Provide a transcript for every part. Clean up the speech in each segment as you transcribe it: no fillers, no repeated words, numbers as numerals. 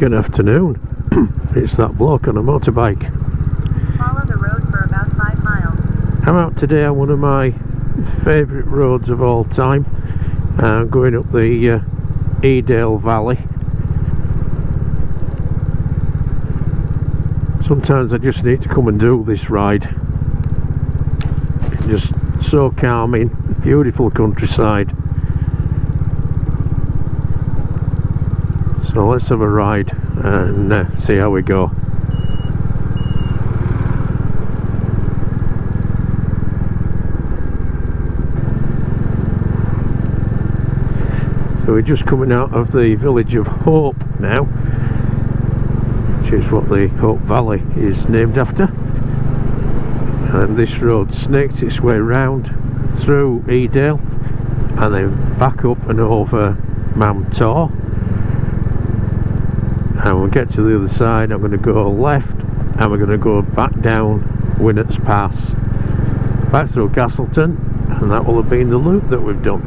Good afternoon. It's that bloke on a motorbike. Follow the road for about 5 miles. I'm out today on one of my favourite roads of all time. Going up the Edale Valley. Sometimes I just need to come and do this ride. It's just so calming, beautiful countryside. So let's have a ride and see how we go. So we're just coming out of the village of Hope now, which is what the Hope Valley is named after. And this road snakes its way round through Edale and then back up and over Mam Tor. And we'll get to the other side. I'm going to go left and we're going to go back down Winnats Pass, back through Castleton, and that will have been the loop that we've done.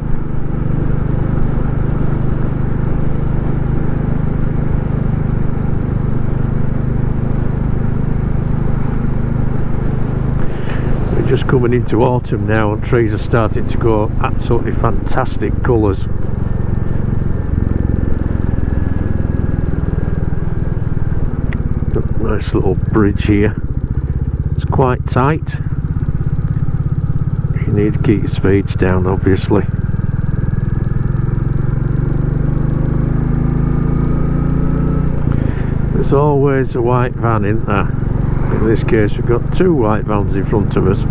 We're just coming into autumn now and trees are starting to go absolutely fantastic colours. Nice little bridge here. It's quite tight. You need to keep your speeds down, obviously. There's always a white van, isn't there? In this case we've got two white vans in front of us.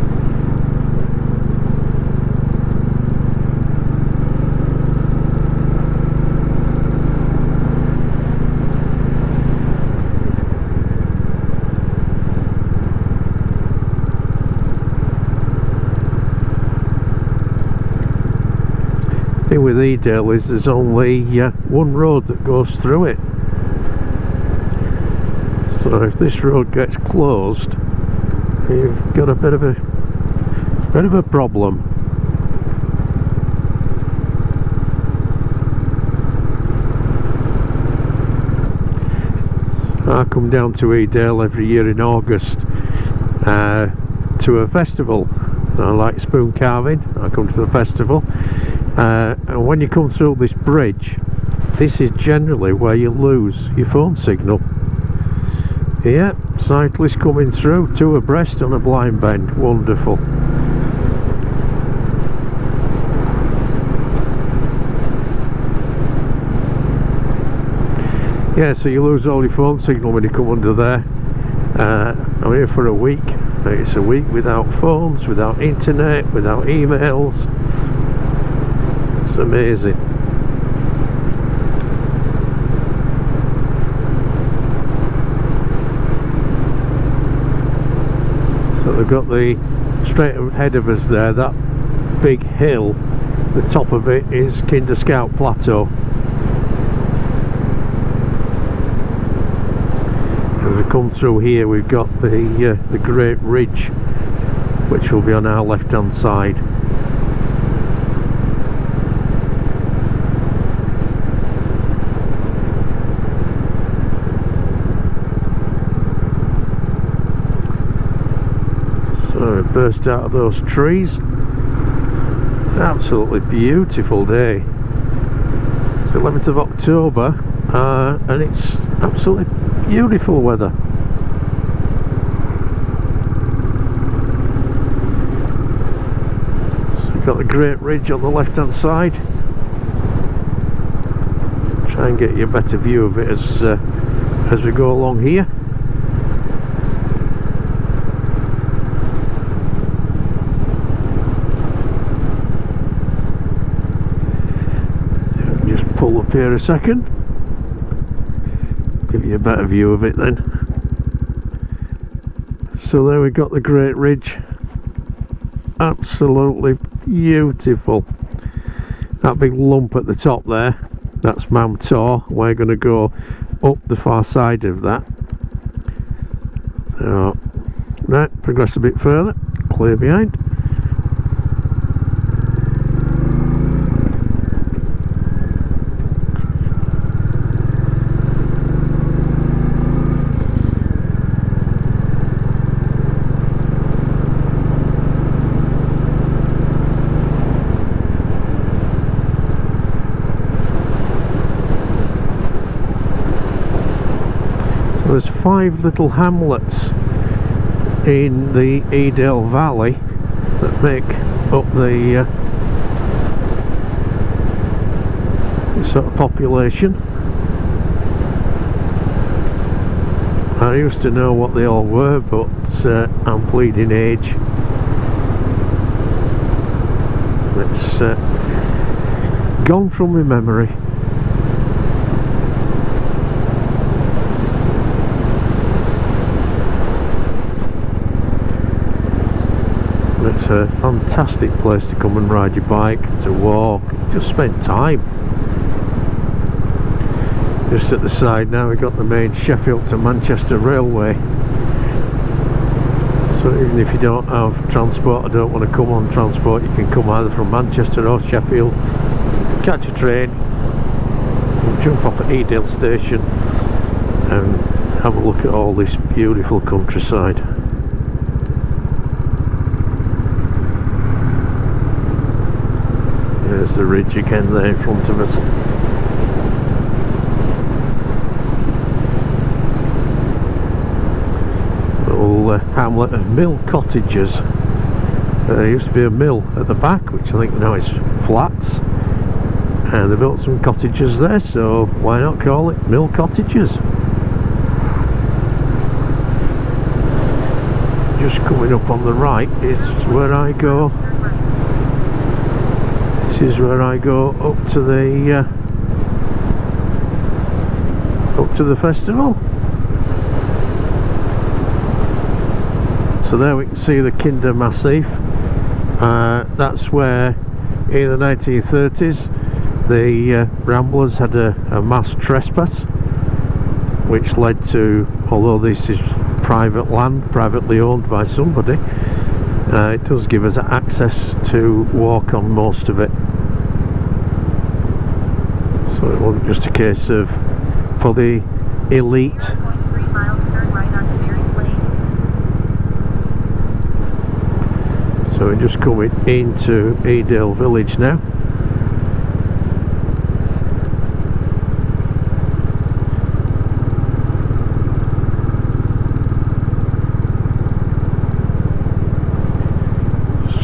The thing with Edale is there's only one road that goes through it. So if this road gets closed, you've got a bit of a problem. I come down to Edale every year in August to a festival. I like spoon carving. I come to the festival. And when you come through this bridge, this is generally where you lose your phone signal. Yeah, cyclists coming through, two abreast on a blind bend. Wonderful. Yeah, so you lose all your phone signal when you come under there. I'm here for a week. It's a week without phones, without internet, without emails. It's amazing. So they've got the straight ahead of us there, that big hill, the top of it is Kinder Scout Plateau. As we come through here we've got the Great Ridge, which will be on our left hand side. So it burst out of those trees. Absolutely beautiful day. It's 11th of October and it's absolutely beautiful weather. So we've got the Great Ridge on the left hand side. Try and get you a better view of it as we go along here. Pull up here a second, give you a better view of it then. So there we've got the Great Ridge, absolutely beautiful. That big lump at the top there, that's Mam Tor. We're going to go up the far side of that. So, right, progress a bit further, clear behind. There's 5 little hamlets in the Edale Valley that make up the sort of population. I used to know what they all were, but I'm pleading age. It's gone from my memory. It's a fantastic place to come and ride your bike, to walk, just spend time. Just at the side now we've got the main Sheffield to Manchester railway. So even if you don't have transport, or don't want to come on transport, you can come either from Manchester or Sheffield, catch a train, and jump off at Edale station and have a look at all this beautiful countryside. There's the ridge again there in front of us. Little hamlet of mill cottages. There used to be a mill at the back, which I think now is flats, and they built some cottages there, so why not call it mill cottages? Just coming up on the right is where I go. This is where I go up to the festival. So there we can see the Kinder Massif. That's where in the 1930s the Ramblers had a mass trespass, which led to, although this is private land, privately owned by somebody, it does give us access to walk on most of it. So it wasn't just a case of for the elite. 0.3 miles, turn right on Shivering Mountain. So we're just coming into Edale village now.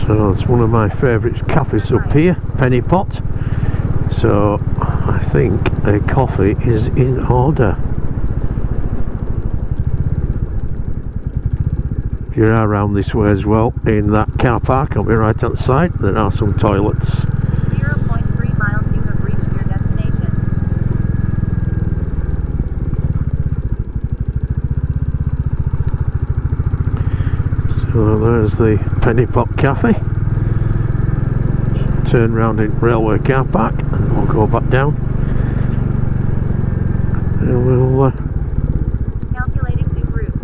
So it's one of my favourite cafes up here, Penny Pot. So I think a coffee is in order. If you're around this way as well, in that car park on the right hand side, there are some toilets. 0.3 miles, you have reached your destination. So there's the Penny Pot Café. Turn round in railway car park and we'll go back down. And we'll Calculating new route.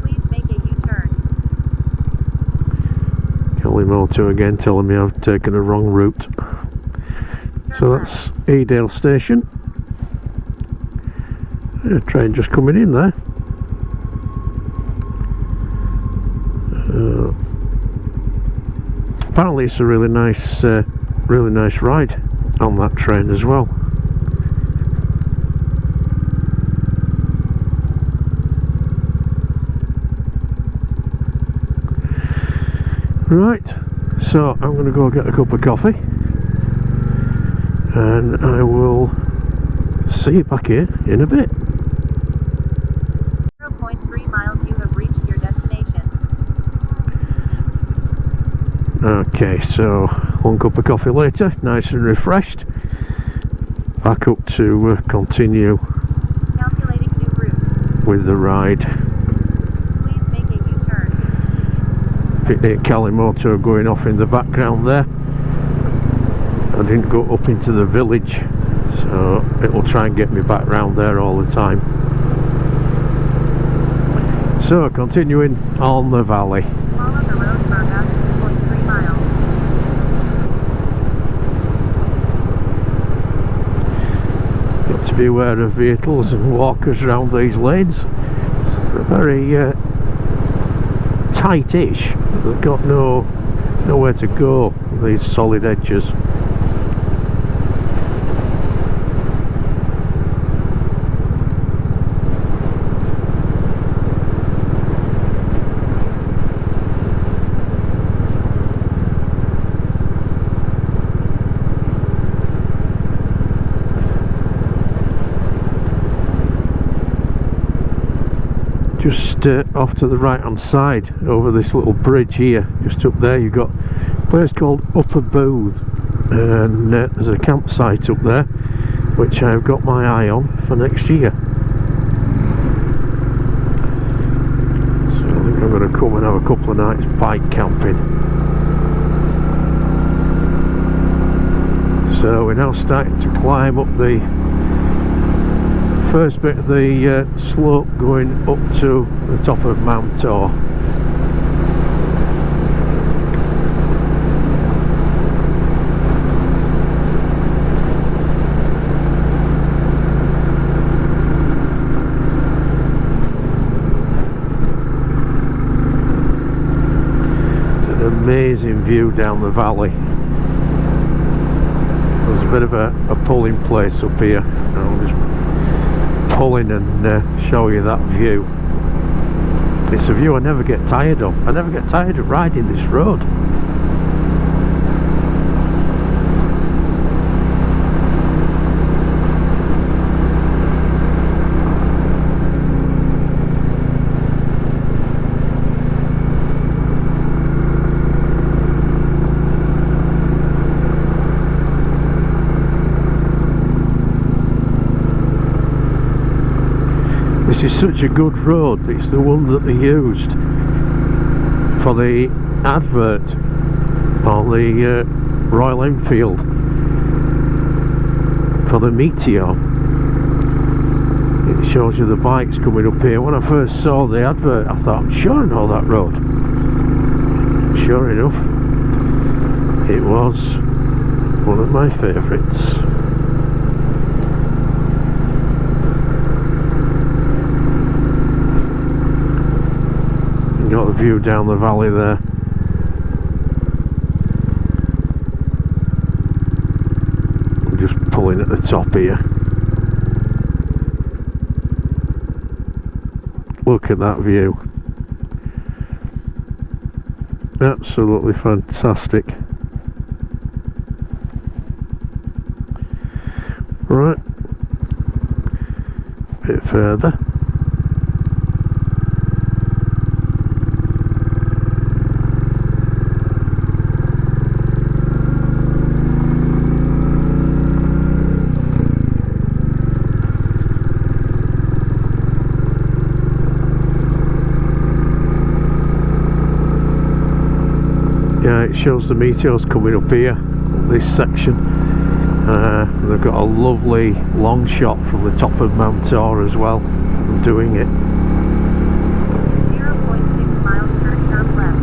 Please make a U-turn. Mam Tor again telling me I've taken a wrong route. So that's Edale station. Yeah, train just coming in there. Apparently it's a really nice ride on that train as well. Right, so I'm going to go get a cup of coffee and I will see you back here in a bit. 0.3 miles, you have reached your destination. Okay, so 1 cup of coffee later, nice and refreshed. Back up to continue Calculating new route. with the ride. Please make a U-turn. Picnic Motor going off in the background there. I didn't go up into the village, so it will try and get me back round there all the time. So continuing on the valley. Follow the road for about 2.3 miles. Got to be aware of vehicles and walkers around these lanes. It's very tight-ish. They've got nowhere to go with these solid edges. just off to the right hand side over this little bridge here, just up there you've got a place called Upper Booth, and there's a campsite up there which I've got my eye on for next year. So I think I'm going to come and have a couple of nights bike camping. So we're now starting to climb up the first bit of the slope going up to the top of Mam Tor. It's an amazing view down the valley. There's a bit of a pulling place up here. I'll just pull in and show you that view. It's a view I never get tired of. I never get tired of riding this road. This is such a good road. It's the one that they used for the advert on the Royal Enfield for the Meteor. It shows you the bikes coming up here. When I first saw the advert I thought, I'm sure I know that road. Sure enough, it was one of my favourites. Got the view down the valley there. I'm just pulling at the top here. Look at that view. Absolutely fantastic. Right, a bit further. Yeah, it shows the Meteors coming up here, this section. They've got a lovely long shot from the top of Mam Tor as well. I'm doing it. 0.6 miles, turn sharp left.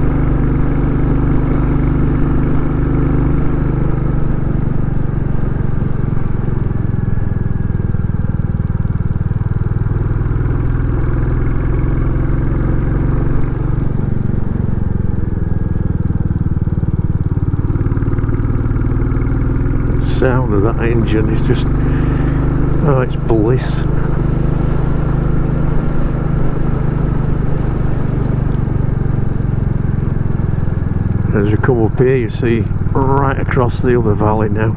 Sound of that engine is just, oh, it's bliss. As you come up here you see right across the other valley now.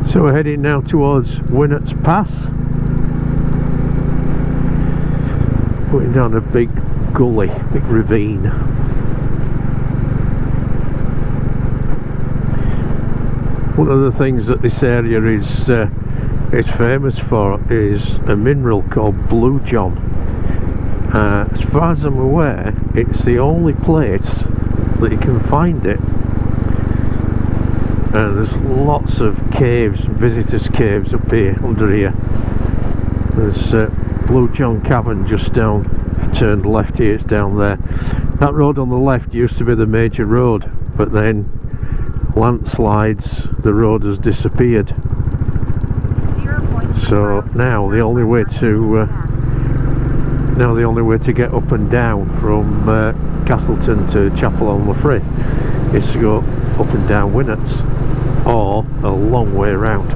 So we're heading now towards Winnats Pass. Going down a big gully, big ravine. One of the things that this area is famous for is a mineral called blue john, As far as I'm aware, it's the only place that you can find it. And there's lots of caves, visitors' caves up here, under here. There's Blue John Cavern just down, turned left here, it's down there. That road on the left used to be the major road, but then landslides, the road has disappeared. So now the only way to get up and down from Castleton to Chapel-on-the-Frith is to go up and down Winnats, or a long way around.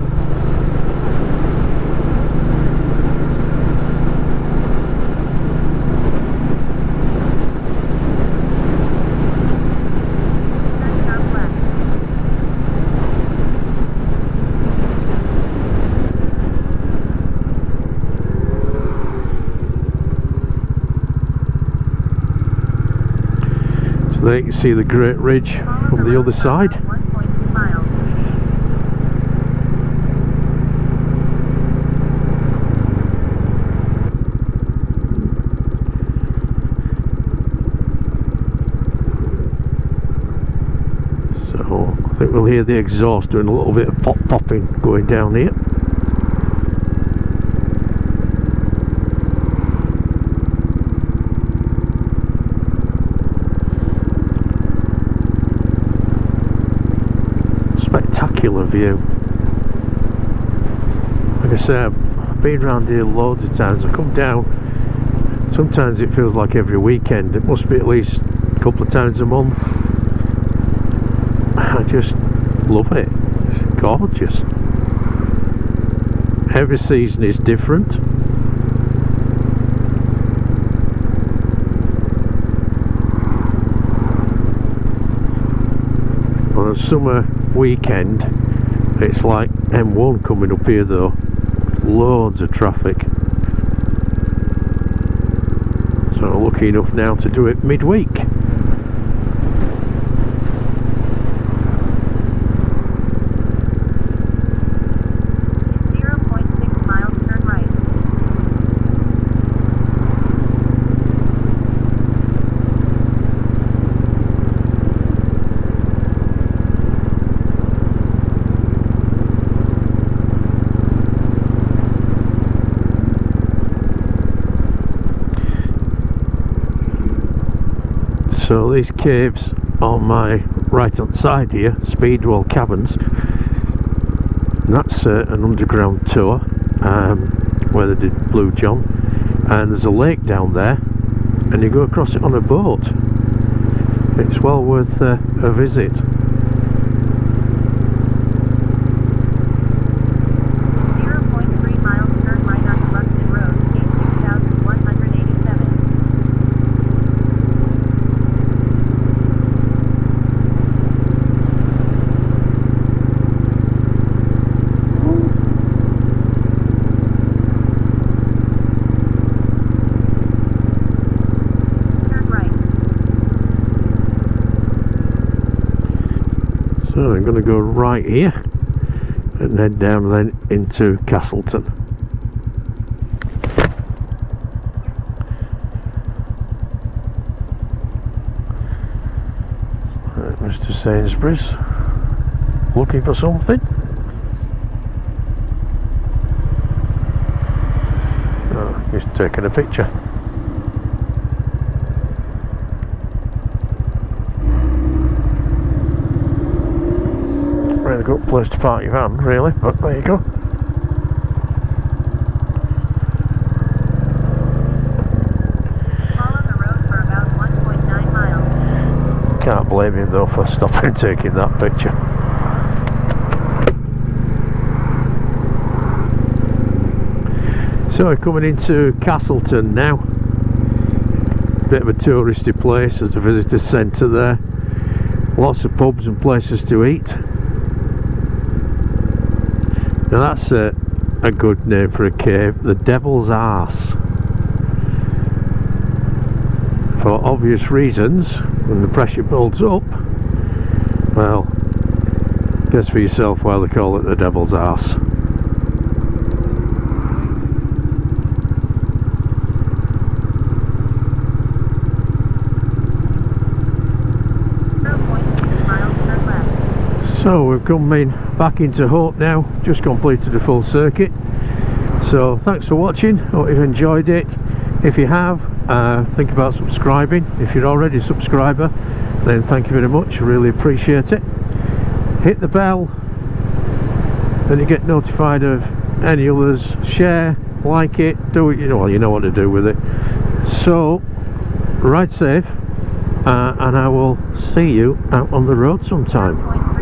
There you can see the Great Ridge from the other side. So I think we'll hear the exhaust doing a little bit of popping going down here. Spectacular view. Like I say, I've been around here loads of times. I come down, sometimes it feels like every weekend. It must be at least a couple of times a month. I just love it. It's gorgeous. Every season is different. On a summer weekend, it's like M1 coming up here though. Loads of traffic. So lucky enough now to do it midweek. So these caves on my right hand side here, Speedwell Caverns, and that's an underground tour where they did Blue John, and there's a lake down there and you go across it on a boat. It's well worth a visit. 0.3 miles, turn right on Buxton Road, A6187. So I'm going to go right here and head down then into Castleton. Right, Mr. Sainsbury's looking for something. Oh, he's taking a picture. Really good place to park your van, really, but there you go. Follow the road for about 1.9 miles. Can't blame him though for stopping and taking that picture. So we're coming into Castleton now. Bit of a touristy place, there's a visitor centre there. Lots of pubs and places to eat. Now that's a good name for a cave, the Devil's Arse. For obvious reasons, when the pressure builds up, well, guess for yourself why they call it the Devil's Arse. So we're coming back into Hope now, just completed a full circuit. So thanks for watching, hope you've enjoyed it. If you have, think about subscribing. If you're already a subscriber, then thank you very much, really appreciate it. Hit the bell, then you get notified of any others. Share, like it, do it, you know what to do with it. So ride safe, and I will see you out on the road sometime.